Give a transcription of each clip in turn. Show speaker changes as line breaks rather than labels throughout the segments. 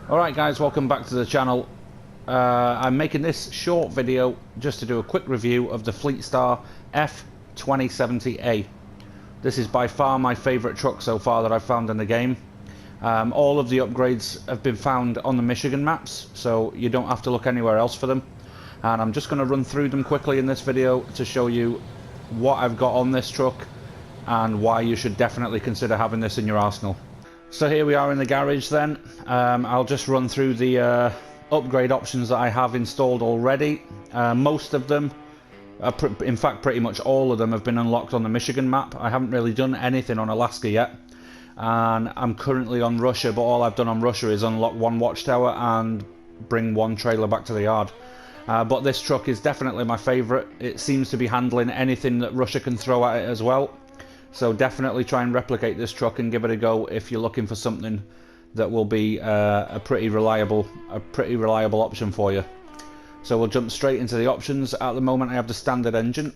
Alright guys, welcome back to the channel. I'm making this short video just to do a quick review of the Fleetstar F2070A. This is by far my favourite truck so far that I've found in the game. All of the upgrades have been found on the Michigan maps, so you don't have to look anywhere else for them. And I'm just going to run through them quickly in this video to show you what I've got on this truck and why you should definitely consider having this in your arsenal. So here we are in the garage then. I'll just run through the upgrade options that I have installed already. Most of them, in fact pretty much all of them, have been unlocked on the Michigan map. I haven't really done anything on Alaska yet. And I'm currently on Russia, but all I've done on Russia is unlock one watchtower and bring one trailer back to the yard. But this truck is definitely my favourite. It seems to be handling anything that Russia can throw at it as well. So definitely try and replicate this truck and give it a go if you're looking for something that will be a pretty reliable option for you. So we'll jump straight into the options. At the moment I have the standard engine,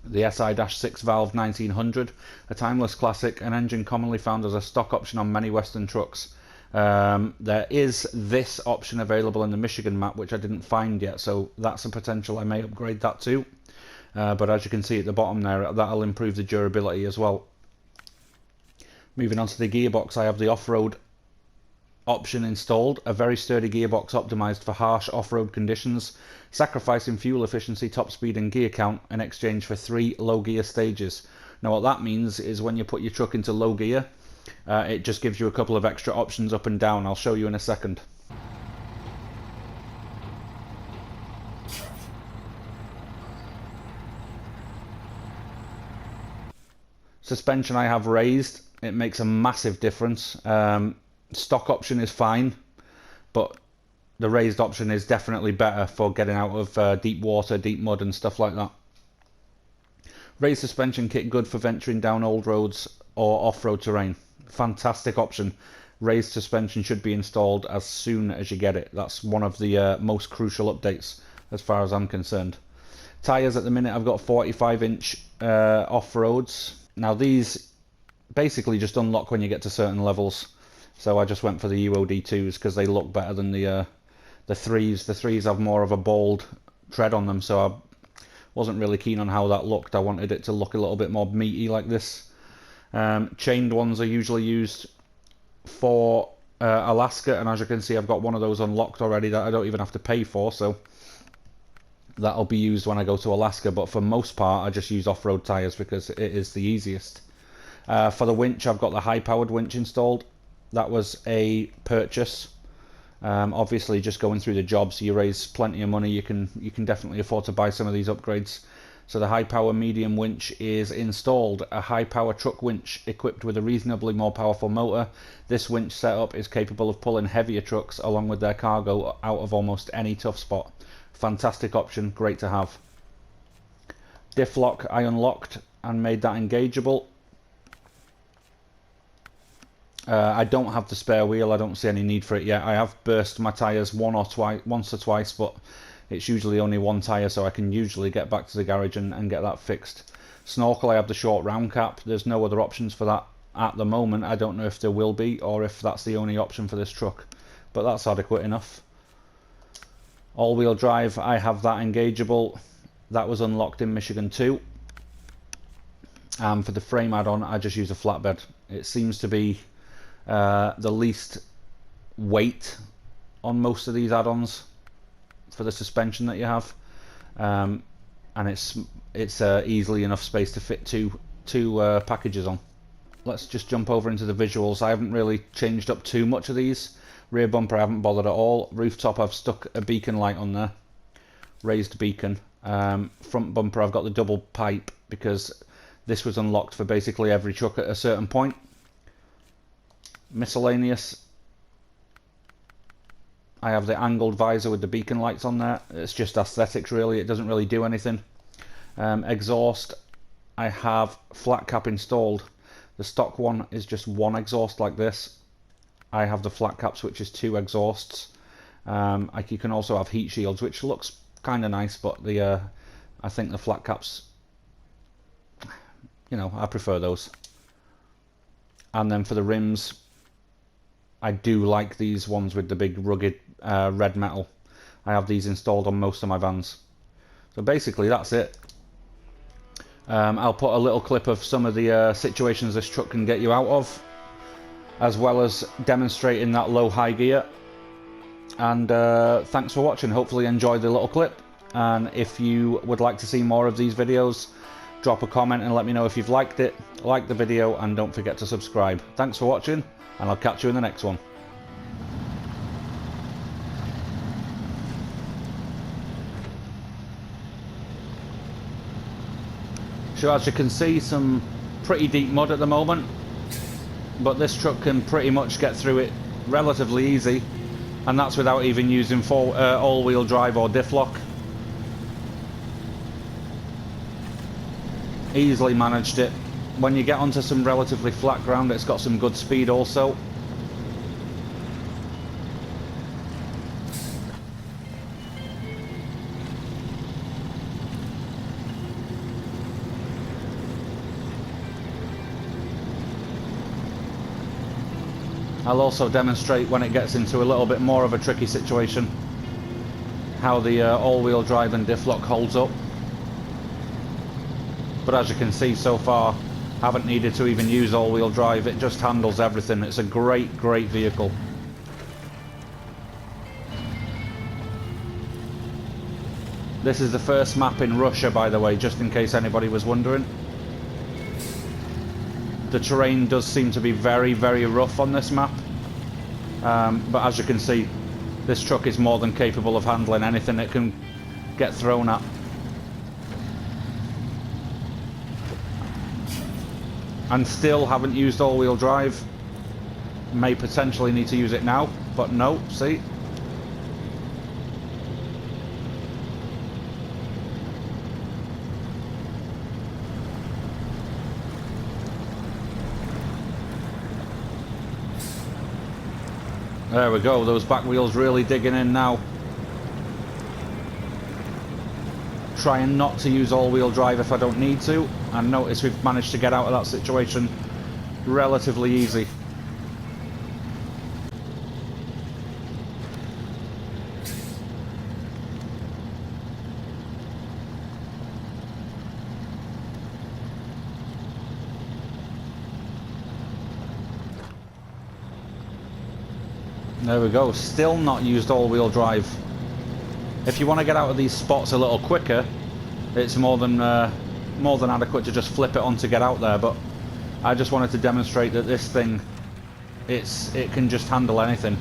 the SI-6 valve 1900, a timeless classic, an engine commonly found as a stock option on many Western trucks. There is this option available in the Michigan map, which I didn't find yet, so that's a potential I may upgrade that to. But as you can see at the bottom there, that'll improve the durability as well. Moving on to the gearbox, I have the off-road option installed, a very sturdy gearbox optimised for harsh off-road conditions, sacrificing fuel efficiency, top speed and gear count in exchange for 3 low gear stages. Now what that means is when you put your truck into low gear, it just gives you a couple of extra options up and down. I'll show you in a second. Suspension I have raised. It makes a massive difference. Stock option is fine, but the raised option is definitely better for getting out of deep water, deep mud and stuff like that. Raised suspension kit, good for venturing down old roads or off-road terrain. Fantastic option. Raised suspension should be installed as soon as you get it. That's one of the most crucial updates as far as I'm concerned. Tyres at the minute, I've got 45-inch off-roads. Now these basically just unlock when you get to certain levels, so I just went for the UOD2s because they look better than the 3s. The 3s have more of a bold tread on them, so I wasn't really keen on how that looked. I wanted it to look a little bit more meaty like this. Chained ones are usually used for Alaska, and as you can see I've got one of those unlocked already that I don't even have to pay for, so that'll be used when I go to Alaska, but for most part I just use off-road tyres because it is the easiest. For the winch, I've got the high-powered winch installed. That was a purchase. Obviously just going through the job, so you raise plenty of money, you can definitely afford to buy some of these upgrades. So the high-power medium winch is installed, a high-power truck winch equipped with a reasonably more powerful motor. This winch setup is capable of pulling heavier trucks along with their cargo out of almost any tough spot. Fantastic option, great to have. Diff lock I unlocked and made that engageable. I don't have the spare wheel, I don't see any need for it yet. I have burst my tyres once or twice, but it's usually only one tyre, so I can usually get back to the garage and get that fixed. Snorkel, I have the short round cap. There's no other options for that at the moment. I don't know if there will be, or if that's the only option for this truck, but that's adequate enough. All-wheel drive, I have that engageable. That was unlocked in Michigan too. For the frame add-on, I just use a flatbed. It seems to be the least weight on most of these add-ons for the suspension that you have, and it's easily enough space to fit two packages on. Let's just jump over into the visuals. I haven't really changed up too much of these. Rear bumper I haven't bothered at all. Rooftop I've stuck a beacon light on there, raised beacon. Front bumper I've got the double pipe because this was unlocked for basically every truck at a certain point. Miscellaneous, I have the angled visor with the beacon lights on there. It's just aesthetics really, it doesn't really do anything. Exhaust, I have flat cap installed. The stock one is just one exhaust like this. I have the flat caps, which is 2 exhausts. You can also have heat shields, which looks kind of nice, but I think the flat caps, I prefer those. And then for the rims, I do like these ones with the big rugged red metal. I have these installed on most of my vans. So basically that's it. I'll put a little clip of some of the situations this truck can get you out of, as well as demonstrating that low-high gear. And thanks for watching. Hopefully you enjoyed the little clip, and if you would like to see more of these videos, drop a comment and let me know if you've liked it, like the video, and don't forget to subscribe. Thanks for watching, and I'll catch you in the next one. So as you can see, some pretty deep mud at the moment, but this truck can pretty much get through it relatively easy, and that's without even using all-wheel drive or diff lock. Easily managed it. When you get onto some relatively flat ground, it's got some good speed also. I'll also demonstrate when it gets into a little bit more of a tricky situation how the all-wheel drive and diff lock holds up. But as you can see so far, haven't needed to even use all-wheel drive. It just handles everything. It's a great vehicle. This is the first map in Russia, by the way, just in case anybody was wondering. The terrain does seem to be very rough on this map, but as you can see, this truck is more than capable of handling anything it can get thrown at. And still haven't used all-wheel drive. May potentially need to use it now, but no, see? There we go, those back wheels really digging in now. Trying not to use all-wheel drive if I don't need to, and notice we've managed to get out of that situation relatively easy. There we go, still not used all-wheel drive. If you want to get out of these spots a little quicker, it's more than adequate to just flip it on to get out there, but I just wanted to demonstrate that this thing, it can just handle anything,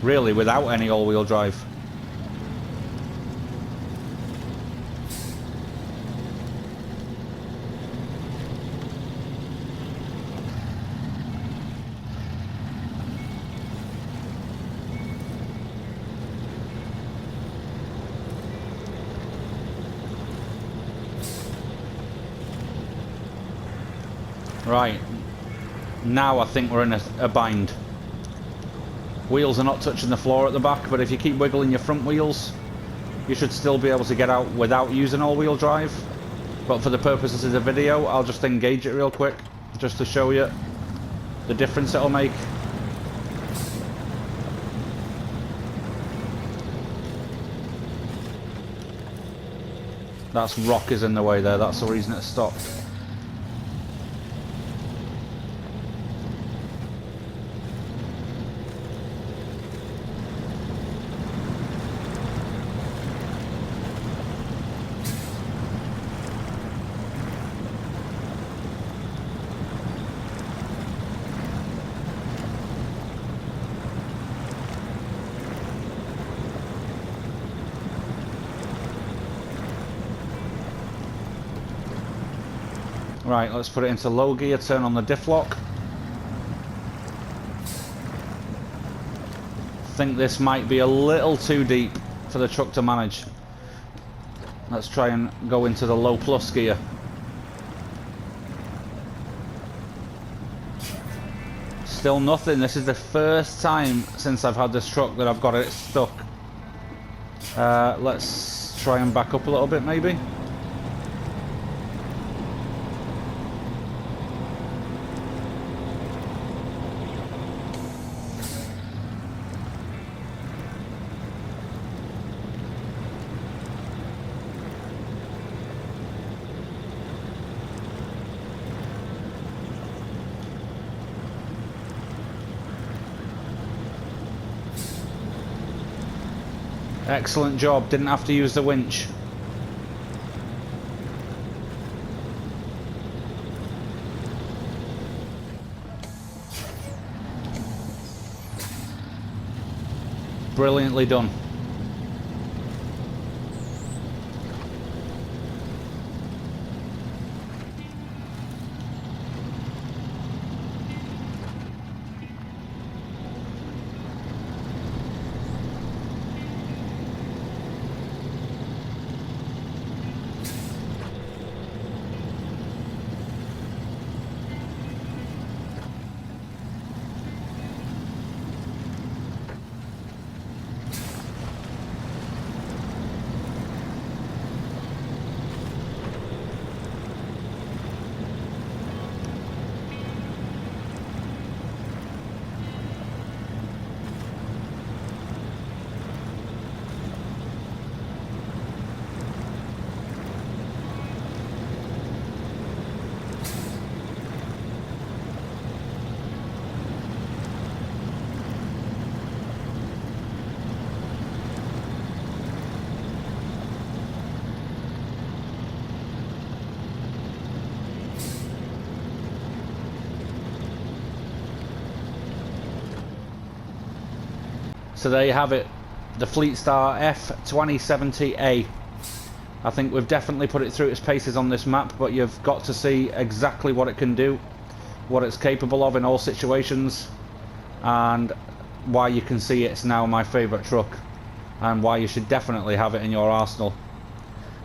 really, without any all-wheel drive. Right, now I think we're in a bind. Wheels are not touching the floor at the back, but if you keep wiggling your front wheels, you should still be able to get out without using all-wheel drive. But for the purposes of the video, I'll just engage it real quick, just to show you the difference it'll make. That's rock is in the way there, that's the reason it stopped. Right, let's put it into low gear, turn on the diff lock. I think this might be a little too deep for the truck to manage. Let's try and go into the low plus gear. Still nothing. This is the first time since I've had this truck that I've got it stuck. Let's try and back up a little bit maybe. Excellent job, didn't have to use the winch. Brilliantly done. So there you have it, the Fleetstar F2070A. I think we've definitely put it through its paces on this map, but you've got to see exactly what it can do, what it's capable of in all situations, and why you can see it's now my favourite truck, and why you should definitely have it in your arsenal.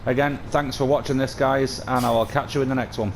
Again, thanks for watching this, guys, and I will catch you in the next one.